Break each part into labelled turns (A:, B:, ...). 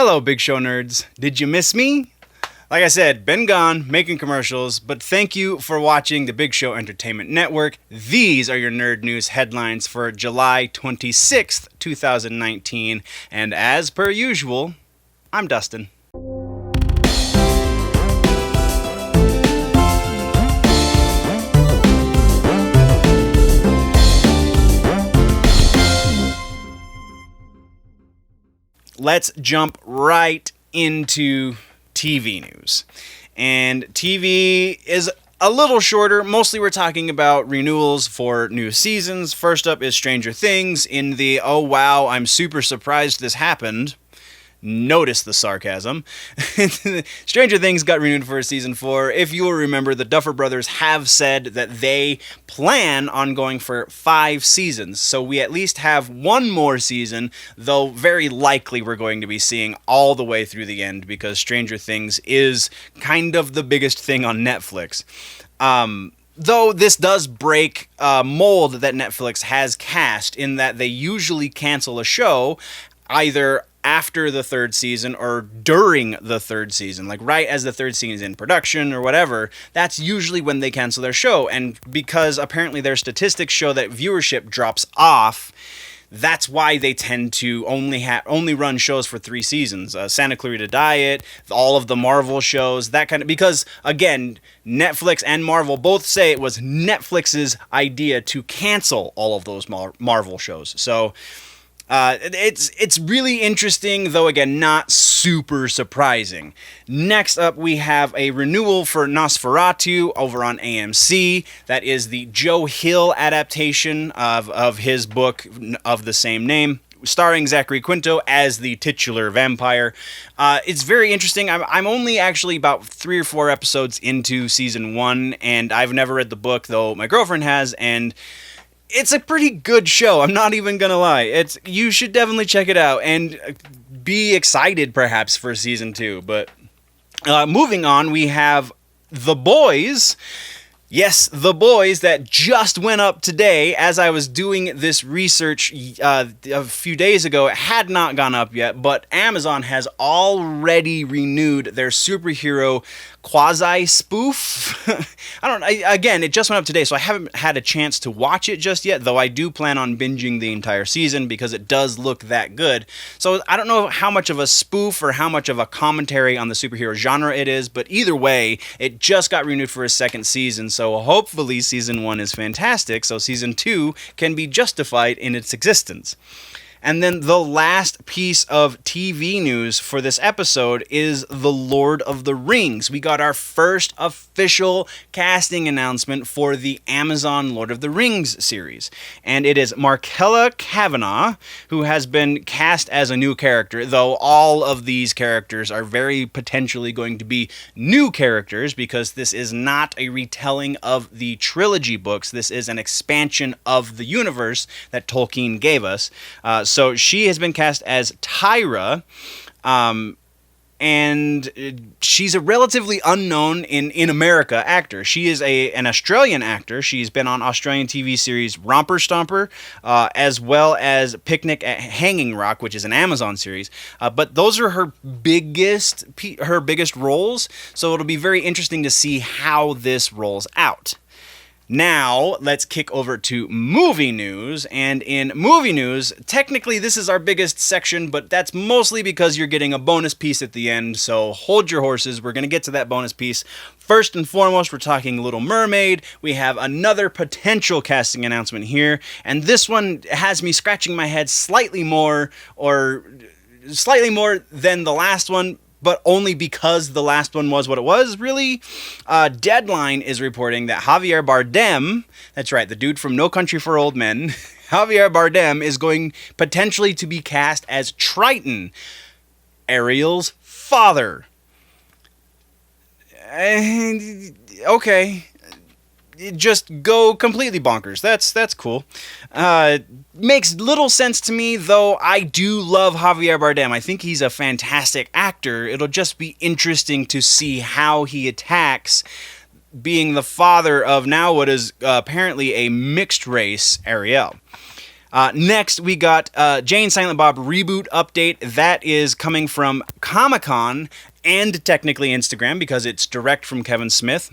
A: Hello, Big Show nerds. Did you miss me? Like I said, been gone, making commercials, but thank you for watching the Big Show Entertainment Network. These are your nerd news headlines for July 26th, 2019, and as per usual, I'm Dustin. Let's jump right into TV news. And TV is a little shorter. Mostly we're talking about renewals for new seasons. First up is Stranger Things in the, oh wow, I'm super surprised this happened. Notice the sarcasm. Stranger Things got renewed for season 4. If you will remember, the Duffer Brothers have said that they plan on going for 5 seasons. So we at least have one more season, though very likely we're going to be seeing all the way through the end because Stranger Things is kind of the biggest thing on Netflix. Though this does break mold that Netflix has cast in that they usually cancel a show either after the 3rd season or during the 3rd season, like right as the 3rd season is in production or whatever. That's usually when they cancel their show. And because apparently their statistics show that viewership drops off, that's why they tend to only run shows for 3 seasons. Santa Clarita Diet, all of the Marvel shows, that kind of, because again, Netflix and Marvel both say it was Netflix's idea to cancel all of those Marvel shows. So it's really interesting, though again, not super surprising. Next up, we have a renewal for Nosferatu over on AMC. That is the Joe Hill adaptation of his book of the same name, starring Zachary Quinto as the titular vampire. It's very interesting. I'm only actually about 3 or 4 episodes into season 1, and I've never read the book, though my girlfriend has, and it's a pretty good show. I'm not even gonna lie. You should definitely check it out and be excited perhaps for season 2. But moving on, we have The Boys. Yes, The Boys, that just went up today. As I was doing this research a few days ago, it had not gone up yet, but Amazon has already renewed their superhero quasi-spoof. I don't know. Again, it just went up today, so I haven't had a chance to watch it just yet, though I do plan on binging the entire season because it does look that good. So I don't know how much of a spoof or how much of a commentary on the superhero genre it is, but either way, it just got renewed for a 2nd season, so hopefully season 1 is fantastic, so season 2 can be justified in its existence. And then the last piece of TV news for this episode is The Lord of the Rings. We got our first official casting announcement for the Amazon Lord of the Rings series. And it is Markella Kavanagh, who has been cast as a new character, though all of these characters are very potentially going to be new characters because this is not a retelling of the trilogy books. This is an expansion of the universe that Tolkien gave us. So she has been cast as Tyra, and she's a relatively unknown in America actor. She is an Australian actor. She's been on Australian TV series Romper Stomper, as well as Picnic at Hanging Rock, which is an Amazon series. But those are her biggest roles, so it'll be very interesting to see how this rolls out. Now, let's kick over to movie news, and in movie news, technically this is our biggest section, but that's mostly because you're getting a bonus piece at the end, so hold your horses, we're going to get to that bonus piece. First and foremost, we're talking Little Mermaid. We have another potential casting announcement here, and this one has me scratching my head slightly more than the last one, but only because the last one was what it was, really. Deadline is reporting that Javier Bardem, that's right, the dude from No Country for Old Men, Javier Bardem is going potentially to be cast as Triton, Ariel's father. Okay. Just go completely bonkers. That's cool. Makes little sense to me, though I do love Javier Bardem. I think he's a fantastic actor. It'll just be interesting to see how he attacks being the father of now what is apparently a mixed race Ariel. Next, we got Jane Silent Bob Reboot update. That is coming from Comic-Con and technically Instagram because it's direct from Kevin Smith.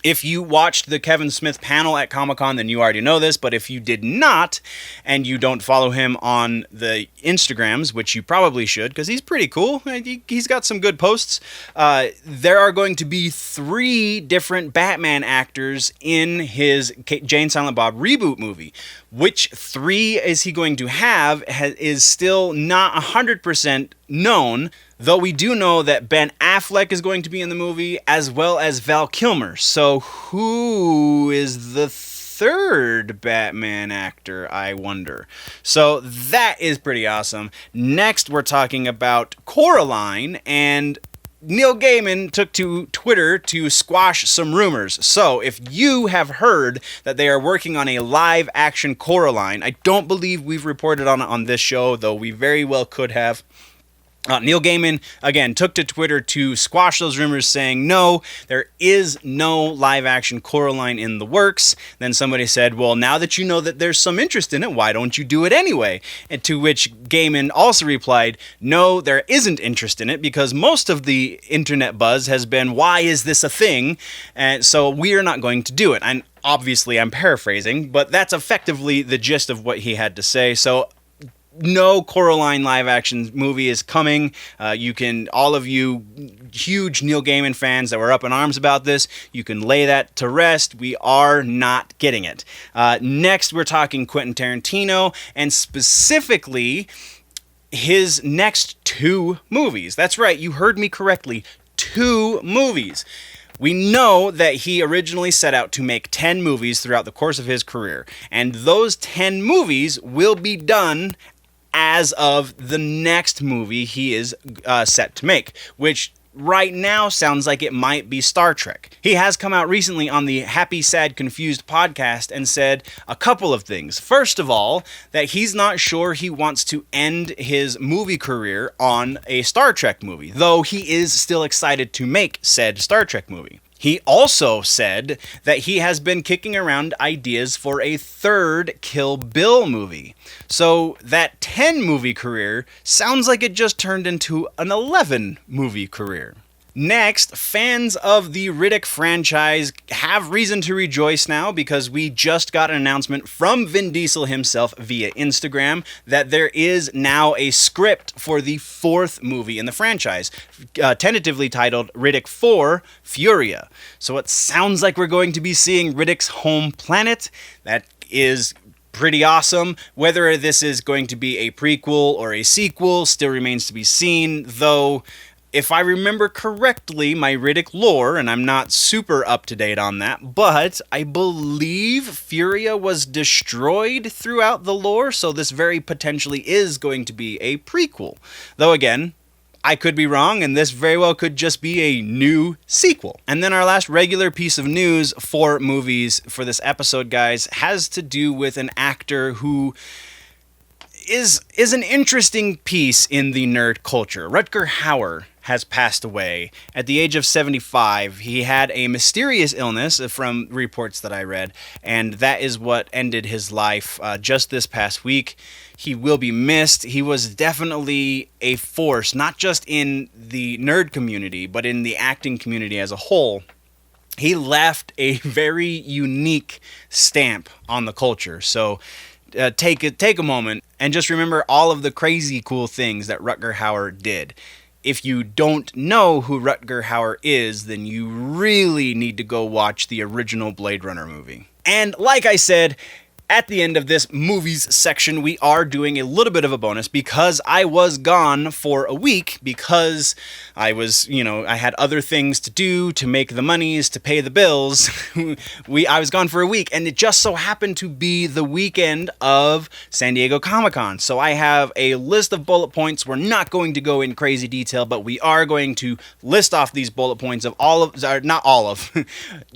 A: If you watched the Kevin Smith panel at Comic-Con, then you already know this, but if you did not, and you don't follow him on the Instagrams, which you probably should, because he's pretty cool, he's got some good posts, there are going to be 3 different Batman actors in his Jane Silent Bob Reboot movie. Which 3 is he going to have is still not 100% known, though we do know that Ben Affleck is going to be in the movie, as well as Val Kilmer. So who is the 3rd Batman actor, I wonder? So that is pretty awesome. Next, we're talking about Coraline, and Neil Gaiman took to Twitter to squash some rumors. So, if you have heard that they are working on a live-action Coraline, I don't believe we've reported on it on this show, though we very well could have. Neil Gaiman, again, took to Twitter to squash those rumors, saying, no, there is no live-action Coraline in the works. Then somebody said, well, now that you know that there's some interest in it, why don't you do it anyway? And to which Gaiman also replied, no, there isn't interest in it, because most of the internet buzz has been, why is this a thing? And so we are not going to do it. And obviously, I'm paraphrasing, but that's effectively the gist of what he had to say. So no Coraline live-action movie is coming. All of you huge Neil Gaiman fans that were up in arms about this, you can lay that to rest. We are not getting it. Next, we're talking Quentin Tarantino, and specifically his next 2 movies. That's right, you heard me correctly. 2 movies. We know that he originally set out to make 10 movies throughout the course of his career, and those 10 movies will be done as of the next movie he is set to make, which right now sounds like it might be Star Trek. He has come out recently on the Happy.Sad.Confused Podcast and said a couple of things. First of all, that he's not sure he wants to end his movie career on a Star Trek movie, though he is still excited to make said Star Trek movie. He also said that he has been kicking around ideas for a 3rd Kill Bill movie. So that 10 movie career sounds like it just turned into an 11 movie career. Next, fans of the Riddick franchise have reason to rejoice now because we just got an announcement from Vin Diesel himself via Instagram that there is now a script for the 4th movie in the franchise, tentatively titled Riddick 4: Furya. So it sounds like we're going to be seeing Riddick's home planet. That is pretty awesome. Whether this is going to be a prequel or a sequel still remains to be seen, though if I remember correctly, my Riddick lore, and I'm not super up to date on that, but I believe Furya was destroyed throughout the lore, so this very potentially is going to be a prequel. Though again, I could be wrong, and this very well could just be a new sequel. And then our last regular piece of news for movies for this episode, guys, has to do with an actor who is an interesting piece in the nerd culture. Rutger Hauer has passed away at the age of 75. He had a mysterious illness from reports that I read, and that is what ended his life just this past week. He will be missed. He was definitely a force, not just in the nerd community, but in the acting community as a whole. He left a very unique stamp on the culture. So take a moment and just remember all of the crazy cool things that Rutger Hauer did. If you don't know who Rutger Hauer is, then you really need to go watch the original Blade Runner movie. And like I said, at the end of this movies section, we are doing a little bit of a bonus because I was gone for a week because I was, I had other things to do to make the monies, to pay the bills. I was gone for a week, and it just so happened to be the weekend of San Diego Comic-Con. So I have a list of bullet points. We're not going to go in crazy detail, but we are going to list off these bullet points of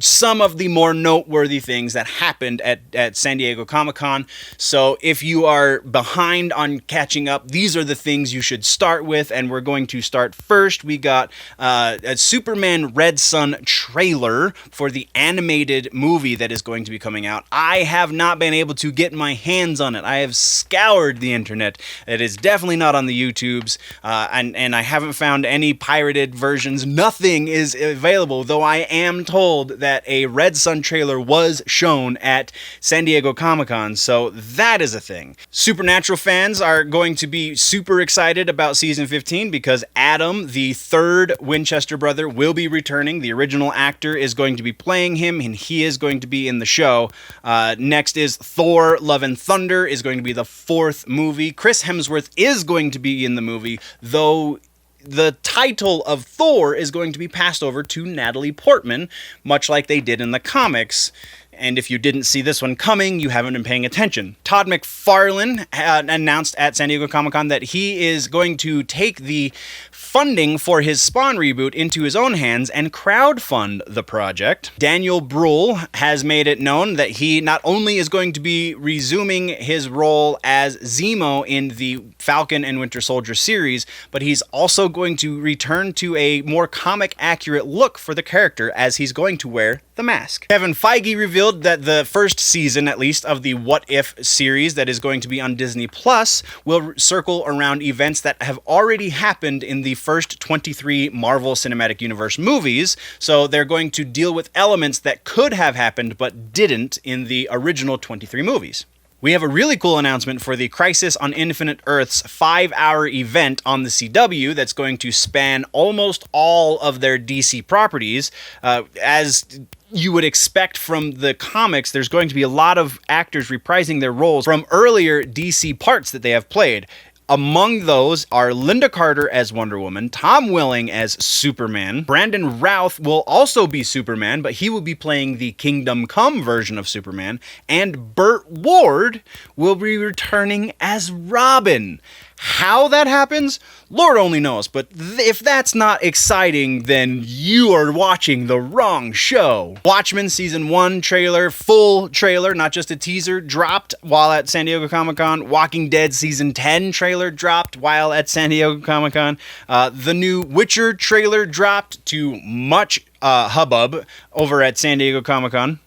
A: some of the more noteworthy things that happened at San Diego Diego Comic-Con. So if you are behind on catching up, these are the things you should start with, and we're going to start first. We got a Superman Red Son trailer for the animated movie that is going to be coming out. I have not been able to get my hands on it. I have scoured the internet. It is definitely not on the YouTubes, and I haven't found any pirated versions. Nothing is available, though I am told that a Red Son trailer was shown at San Diego Comic-Con, so that is a thing. Supernatural fans are going to be super excited about Season 15 because Adam, the third Winchester brother, will be returning. The original actor is going to be playing him, and he is going to be in the show. Next is Thor, Love and Thunder is going to be the fourth movie. Chris Hemsworth is going to be in the movie, though the title of Thor is going to be passed over to Natalie Portman, much like they did in the comics. And if you didn't see this one coming, you haven't been paying attention. Todd McFarlane announced at San Diego Comic-Con that he is going to take the funding for his Spawn reboot into his own hands and crowdfund the project. Daniel Bruhl has made it known that he not only is going to be resuming his role as Zemo in the Falcon and Winter Soldier series, but he's also going to return to a more comic-accurate look for the character as he's going to wear the mask. Kevin Feige revealed that the first season, at least, of the What If series that is going to be on Disney Plus will circle around events that have already happened in the first 23 Marvel Cinematic Universe movies, so they're going to deal with elements that could have happened but didn't in the original 23 movies. We have a really cool announcement for the Crisis on Infinite Earths 5-hour event on the CW that's going to span almost all of their DC properties. As you would expect from the comics, there's going to be a lot of actors reprising their roles from earlier DC parts that they have played. Among those are Linda Carter as Wonder Woman, Tom Welling as Superman, Brandon Routh will also be Superman, but he will be playing the Kingdom Come version of Superman, and Burt Ward will be returning as Robin. How that happens, Lord only knows, but if that's not exciting, then you are watching the wrong show. Watchmen Season 1 trailer, full trailer, not just a teaser, dropped while at San Diego Comic-Con. Walking Dead Season 10 trailer dropped while at San Diego Comic-Con. The new Witcher trailer dropped to much hubbub over at San Diego Comic-Con.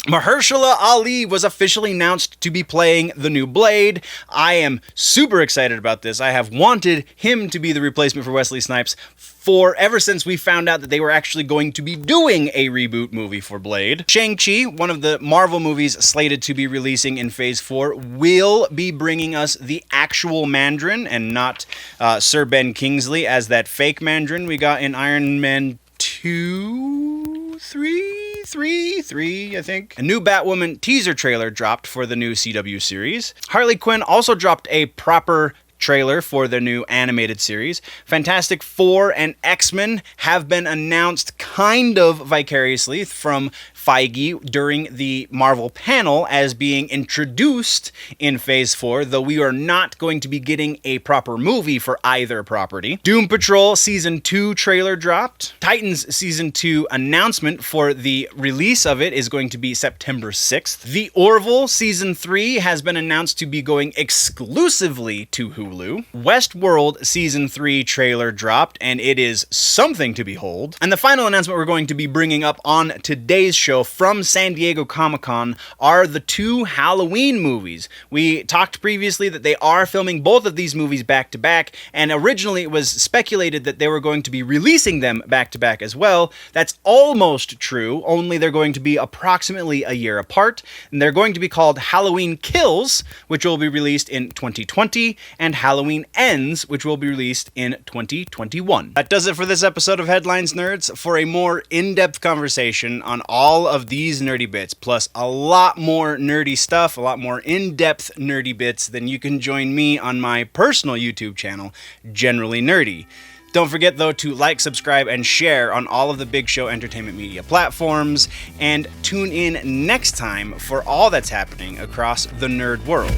A: Mahershala Ali was officially announced to be playing the new Blade. I am super excited about this. I have wanted him to be the replacement for Wesley Snipes ever since we found out that they were actually going to be doing a reboot movie for Blade. Shang-Chi, one of the Marvel movies slated to be releasing in Phase 4, will be bringing us the actual Mandarin and not Sir Ben Kingsley as that fake Mandarin we got in Iron Man 2, 3, I think. A new Batwoman teaser trailer dropped for the new CW series. Harley Quinn also dropped a proper trailer for their new animated series. Fantastic Four and X-Men have been announced kind of vicariously from Feige during the Marvel panel as being introduced in Phase 4, though we are not going to be getting a proper movie for either property. Doom Patrol Season 2 trailer dropped. Titans Season 2 announcement for the release of it is going to be September 6th. The Orville Season 3 has been announced to be going exclusively to Hulu. Westworld Season 3 trailer dropped, and it is something to behold. And the final announcement we're going to be bringing up on today's show from San Diego Comic-Con are the two Halloween movies. We talked previously that they are filming both of these movies back to back, and originally it was speculated that they were going to be releasing them back to back as well. That's almost true, only they're going to be approximately a year apart, and they're going to be called Halloween Kills, which will be released in 2020, and Halloween Ends, which will be released in 2021. That does it for this episode of Headlines Nerds. For a more in-depth conversation on all of these nerdy bits, plus a lot more nerdy stuff, a lot more in-depth nerdy bits, then you can join me on my personal YouTube channel, Generally Nerdy. Don't forget, though, to like, subscribe, and share on all of the Big Show Entertainment Media platforms, and tune in next time for all that's happening across the nerd world.